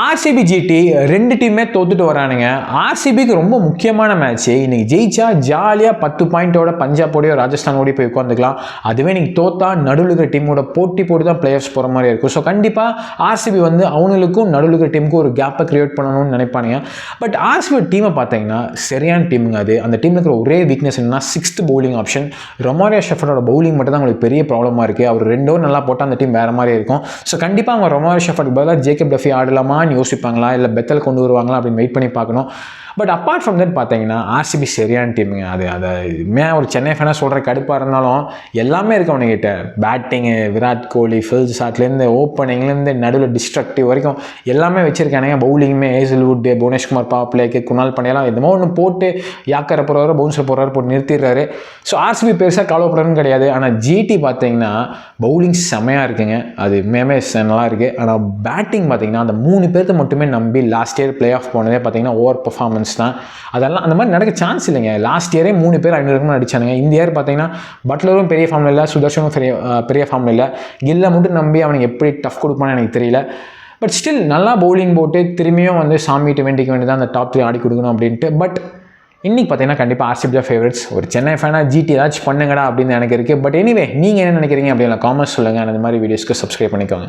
RCB GT ரெண்டு டீமே தோத்துட்டு வரானுங்க. ஆர்சிபிக்கு ரொம்ப முக்கியமான மேட்ச். இன்னைக்கு ஜெயிச்சா ஜாலியாக 10 பாயிண்டோட பஞ்சாபோடையோ ராஜஸ்தானோடய போய் உட்காந்துக்கலாம். அதுவே நீங்கள் தோத்தா நடுவில் இருக்கிற டீமோட போட்டி போட்டு தான் பிளே ஆஃப்ஸ் போகிற மாதிரி இருக்கும். ஸோ கண்டிப்பாக ஆர்சிபி வந்து அவங்களுக்கும் நடுவில் இருக்கிற டீமுக்கும் ஒரு கேப்பை கிரியேட் பண்ணணும்னு நினைப்பானுங்க. பட் ஆர்சிபி டீமை பார்த்தீங்கன்னா சரியான டீமுங்க. அது அந்த டீமில் இருக்கிற ஒரே வீக்னஸ் என்னன்னா 6th பவுலிங் ஆப்ஷன். ரொமாரியோ ஷெஃபர்டோட பவுலிங் மட்டும் தான் உங்களுக்கு பெரிய ப்ராப்ளமாக இருக்குது. அவர் 2 ஓவர் நல்லா போட்டால் அந்த டீம் வேறு மாதிரி இருக்கும். ஸோ கண்டிப்பாக அவங்க ரொமாரியோ ஷெஃபர்டுக்கு பதிலாக ஜேக்கப் டஃபி ஆடலாமா யோசிப்பாங்களா, இல்லை பெத்தல் கொண்டு வருவாங்களா அப்படின்னு வெயிட் பண்ணி பார்க்கணும். பட் அப்பார்ட் ஃப்ரம் தட் பார்த்தீங்கன்னா ஆர்சிபி சரியான டீமுங்க. அதை ஒரு சென்னை ஃபேனாக சொல்கிற கடுப்பாக இருந்தாலும் எல்லாமே இருக்கு அவனுக்கிட்ட. பேட்டிங்கு, விராட் கோலி, ஃபில் ஷாட்லேருந்து ஓப்பனிங்லேருந்து நடுவில் டிஸ்ட்ரக்டிவ் வரைக்கும் எல்லாமே வச்சுருக்கானுங்க. பவுலிங்குமே ஹேசல்வுட், புவனேஷ்குமார் பவர் பிளேக்கு, குணால் பாண்டியாலாம் எதுமோ ஒன்று போட்டு யாக்கரை போடுறாரு, பவுன்சர் போடுறாரு, போட்டு நிறுத்திடுறாரு. ஸோ ஆர்சிபி பெருசாக கவலைப்படுறதுன்னு கிடையாது. ஆனால் ஜிடி பார்த்தீங்கன்னா பவுலிங் செம்மையாக இருக்குங்க. அது மேமே நல்லா இருக்குது. ஆனால் பேட்டிங் பார்த்தீங்கன்னா அந்த 3 பேர்த்து மட்டுமே நம்பி லாஸ்ட் இயர் பிளே ஆஃப் போனதே பார்த்தீங்கன்னா ஓவர் பர்ஃபார்மன்ஸ் தான். அதெல்லாம் அந்த மாதிரி நடக்க சான்ஸ் இல்லைங்க. லாஸ்ட் இயரே 3 பேர் 500 ரன் அடிச்சானுங்க. இந்த இயர் பார்த்தீங்கன்னா பட்லரும் பெரிய ஃபார்மில் இல்லை, சுதர்ஷனும் பெரிய ஃபார்மில் இல்லை. கில்லை மட்டும் நம்பி அவனுக்கு எப்படி டஃப் கொடுப்பான்னு எனக்கு தெரியல. பட் ஸ்டில் நல்லா பவுலிங் போட்டு திரும்பியும் வந்து சாமிகிட்ட வேண்டிக்க வேண்டியதான் அந்த டாப் 3 ஆடி கொடுக்கணும் அப்படின்ட்டு. பட் இன்றைக்கி பார்த்தீங்கன்னா கண்டிப்பாக ஆர்சிபி தான் ஃபேவரட்ஸ். ஒரு சென்னை ஃபேனாக ஜிடி ஏதாச்சும் பண்ணுங்கடா அப்படின்னு எனக்கு இருக்குது. பட் எனிவே நீங்கள் என்ன நினைக்கிறீங்க அப்படின்னா காமெண்ட்ஸ் சொல்லுங்கள். அந்த மாதிரி வீடியோஸ்க்கு சப்ஸ்கிரைப் பண்ணிக்கோங்க.